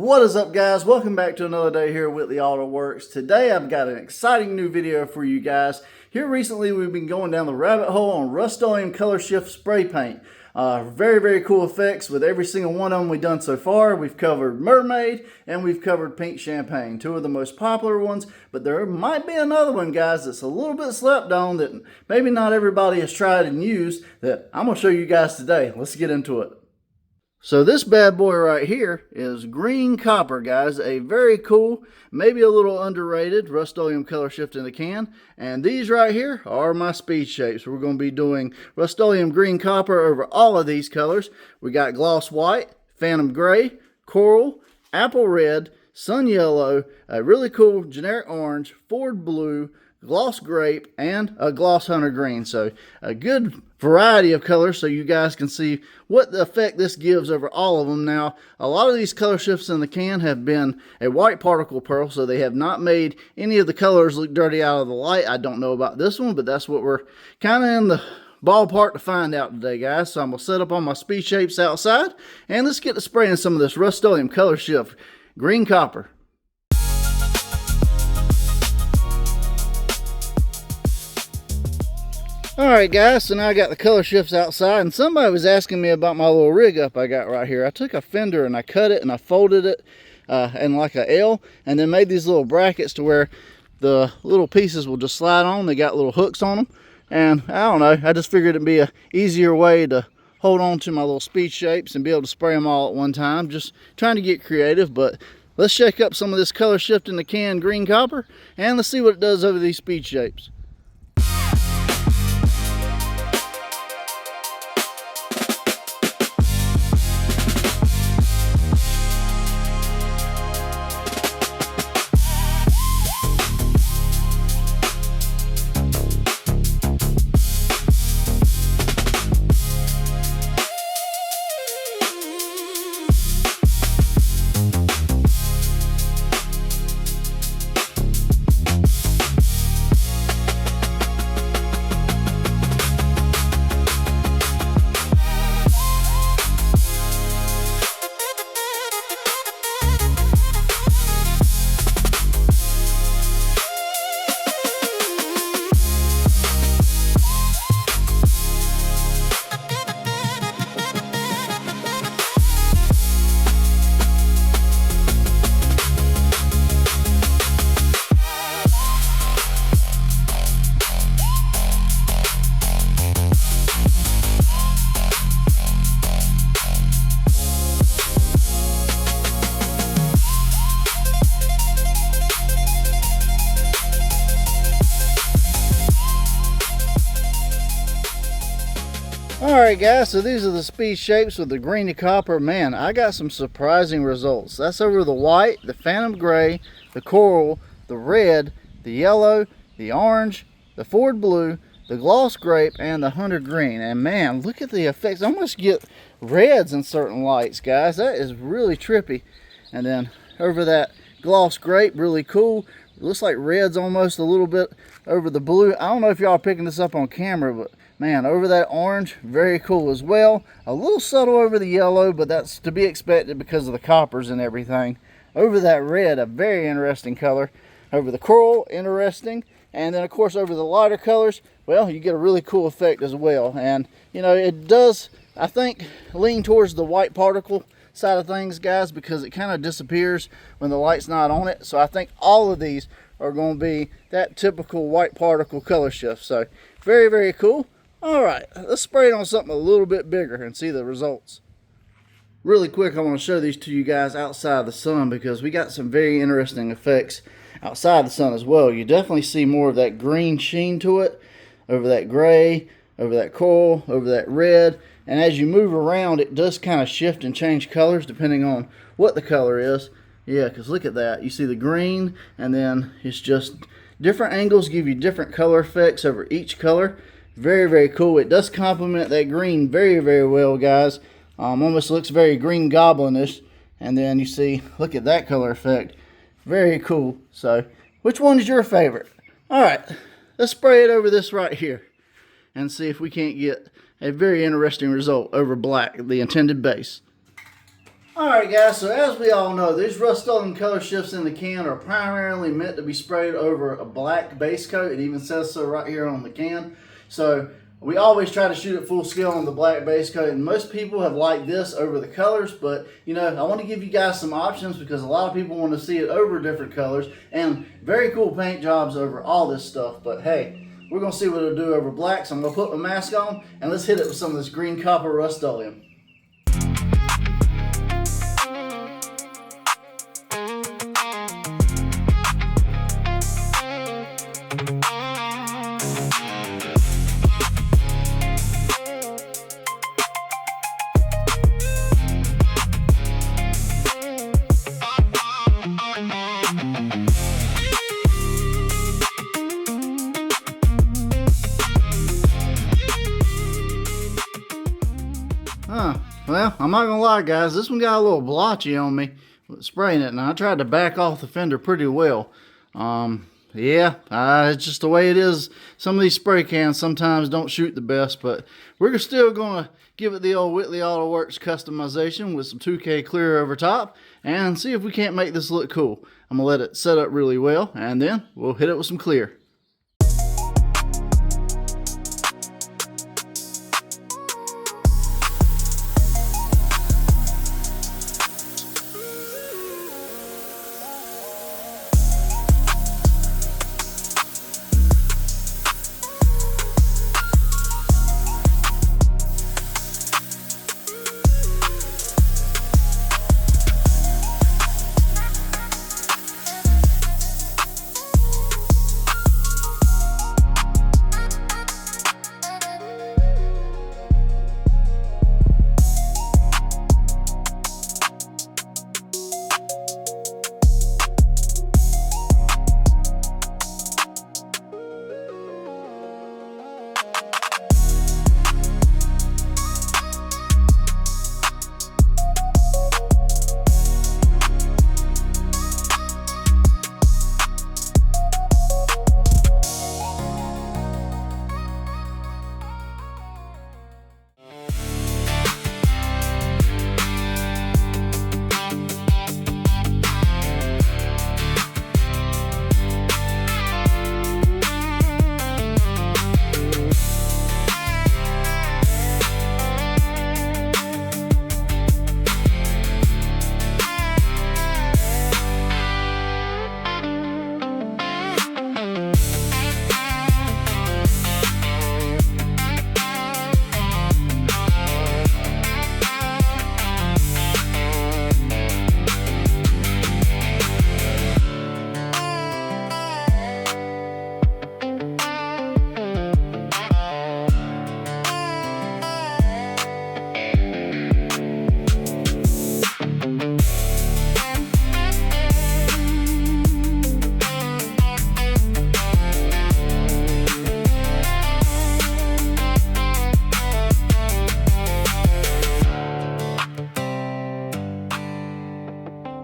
What is up, guys? Welcome back to another day here at Whitley Auto Works. Today I've got an exciting new video for you guys. Here recently we've been going down the rabbit hole on RUST-OLEUM COLORSHIFT spray paint. Very cool effects with every single one of them we've done so far. We've covered Mermaid and we've covered Pink Champagne, two of the most popular ones, but there might be another one, guys, that's a little bit slept on that maybe not everybody has tried and used that I'm going to show you guys today. Let's get into it. So this bad boy right here is green copper, guys. A very cool, maybe a little underrated RUST-OLEUM COLORSHIFT in a can. And these right here are my speed shapes. We're going to be doing RUST-OLEUM green copper over all of these colors. We got gloss white, phantom gray, coral, apple red, sun yellow, a really cool generic orange, Ford blue, gloss grape, and a gloss hunter green. So a good variety of colors so you guys can see what the effect this gives over all of them. Now, a lot of these color shifts in the can have been a white particle pearl, so they have not made any of the colors look dirty out of the light. I don't know about this one, but that's what we're kind of in the ballpark to find out today, guys. So I'm going to set up on my speed shapes outside, and let's get to spraying some of this RUST-OLEUM COLORSHIFT green copper. Alright guys, so now I got the color shifts outside, and somebody was asking me about my little rig up I got right here. I took a fender and I cut it and I folded it in like a L, and then made these little brackets to where the little pieces will just slide on. They got little hooks on them, and I don't know, I just figured it'd be a easier way to hold on to my little speed shapes and be able to spray them all at one time. Just trying to get creative, but let's shake up some of this color shift in the can green copper, and let's see what it does over these speed shapes. Alright guys, so these are the speed shapes with the green to copper. Man, I got some surprising results. That's over the white, the phantom gray, the coral, the red, the yellow, the orange, the Ford blue, the gloss grape, and the hunter green. And man, look at the effects. I almost get reds in certain lights, guys. That is really trippy. And then over that gloss grape, really cool. It looks like red's almost a little bit over the blue. I don't know if y'all are picking this up on camera, but man, over that orange, very cool as well. A little subtle over the yellow, but that's to be expected because of the coppers and everything. Over that red, a very interesting color. Over the coral, interesting. And then of course over the lighter colors, well, you get a really cool effect as well. And you know, it does, I think, lean towards the white particle side of things, guys, because it kind of disappears when the light's not on it. So I think all of these are going to be that typical white particle color shift. So very cool. Alright, let's spray it on something a little bit bigger and see the results. Really quick, I want to show these to you guys outside the sun, because we got some very interesting effects outside the sun as well. You definitely see more of that green sheen to it, over that gray, over that coral, over that red. And as you move around, it does kind of shift and change colors depending on what the color is. Yeah, because look at that. You see the green, and then it's just different angles give you different color effects over each color. Very cool. It does complement that green very well, guys. Almost looks very green goblinish. And then you see, look at that color effect. Very cool. So, which one is your favorite? Alright, let's spray it over this right here and see if we can't get a very interesting result over black, the intended base. Alright guys, so as we all know, these Rust-OLEUM color shifts in the can are primarily meant to be sprayed over a black base coat. It even says so right here on the can. So we always try to shoot at full scale on the black base coat, and most people have liked this over the colors, but you know, I want to give you guys some options because a lot of people want to see it over different colors, and very cool paint jobs over all this stuff. But hey, we're going to see what it'll do over black, so I'm going to put my mask on and let's hit it with some of this green copper Rust-OLEUM. Well, I'm not gonna lie guys, this one got a little blotchy on me with spraying it, and I tried to back off the fender pretty well. It's just the way it is. Some of these spray cans sometimes don't shoot the best, but we're still gonna give it the old Whitley Auto Works customization with some 2K clear over top and see if we can't make this look cool. I'm gonna let it set up really well, and then we'll hit it with some clear.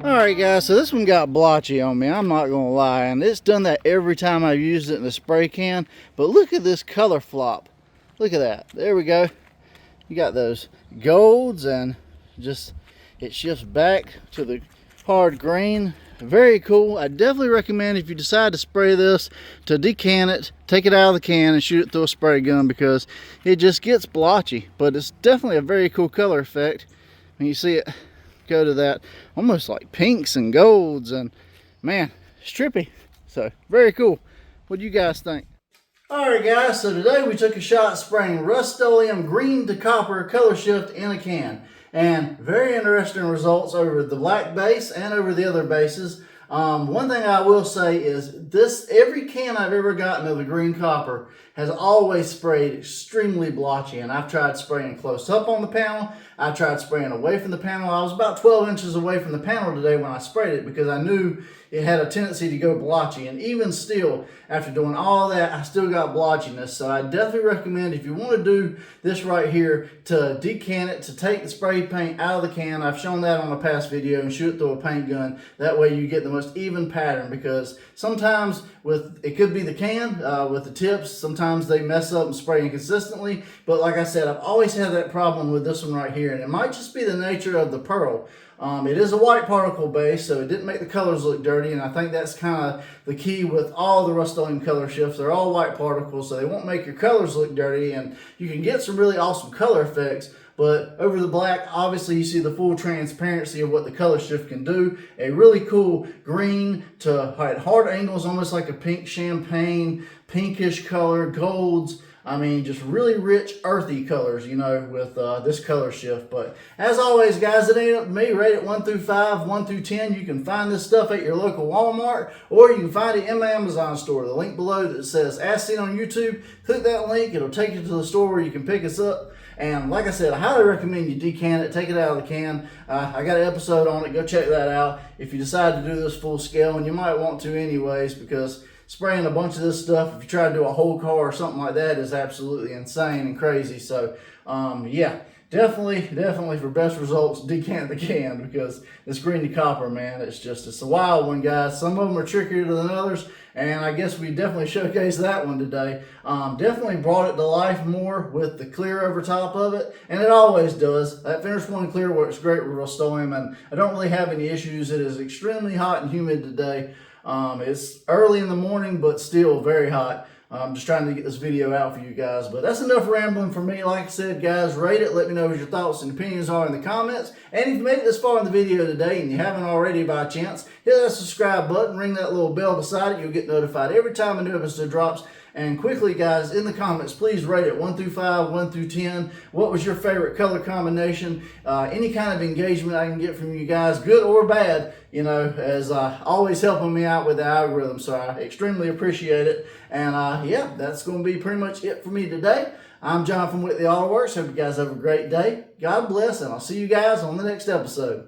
Alright guys, so this one got blotchy on me, I'm not gonna lie, and it's done that every time I've used it in the spray can. But look at this color flop. Look at that. There we go. You got those golds, and just it shifts back to the hard green. Very cool. I definitely recommend, if you decide to spray this, to decant it, take it out of the can and shoot it through a spray gun, because it just gets blotchy. But it's definitely a very cool color effect when you see it go to that almost like pinks and golds, and man, it's trippy. So very cool. What do you guys think? Alright guys, so today we took a shot spraying Rust-OLEUM green to copper color shift in a can, and very interesting results over the black base and over the other bases. One thing I will say is this, every can I've ever gotten of the green copper has always sprayed extremely blotchy, and I've tried spraying close up on the panel. I tried spraying away from the panel. I was about 12 inches away from the panel today when I sprayed it, because I knew it had a tendency to go blotchy, and even still, after doing all that, I still got blotchiness. So I definitely recommend, if you want to do this right here, to decant it, to take the spray paint out of the can. I've shown that on a past video, and shoot it through a paint gun. That way you get the most even pattern, because sometimes it could be the can with the tips, sometimes they mess up and spray inconsistently. But like I said, I've always had that problem with this one right here, and it might just be the nature of the pearl. It is a white particle base, so it didn't make the colors look dirty, and I think that's kind of the key with all the Rust-Oleum color shifts. They're all white particles, so they won't make your colors look dirty, and you can get some really awesome color effects. But over the black, obviously you see the full transparency of what the color shift can do. A really cool green to at hard angles, almost like a pink champagne, pinkish color, golds. I mean, just really rich, earthy colors, you know, with this color shift. But as always, guys, it ain't up to me. Rate it 1 through 5, 1 through 10. You can find this stuff at your local Walmart, or you can find it in my Amazon store. The link below that says As Seen on YouTube, click that link. It'll take you to the store where you can pick us up. And like I said, I highly recommend you decant it, take it out of the can. I got an episode on it. Go check that out if you decide to do this full scale, and you might want to anyways, because spraying a bunch of this stuff, if you try to do a whole car or something like that, is absolutely insane and crazy. So, yeah, definitely for best results, decant the can, because this green to copper, man, it's a wild one, guys. Some of them are trickier than others, and I guess we definitely showcased that one today. Definitely brought it to life more with the clear over top of it, and it always does. That Finish One Clear works great with Rust-Oleum, and I don't really have any issues. It is extremely hot and humid today. It's early in the morning, but still very hot. I'm just trying to get this video out for you guys. But that's enough rambling for me. Like I said, guys, rate it. Let me know what your thoughts and opinions are in the comments. And if you made it this far in the video today and you haven't already by chance, hit that subscribe button, ring that little bell beside it. You'll get notified every time a new episode drops. And quickly, guys, in the comments, please rate it 1 through 5, 1 through 10. What was your favorite color combination? Any kind of engagement I can get from you guys, good or bad, you know, as always helping me out with the algorithm. So I extremely appreciate it. And yeah, that's going to be pretty much it for me today. I'm John from Whitley Auto Works. Hope you guys have a great day. God bless, and I'll see you guys on the next episode.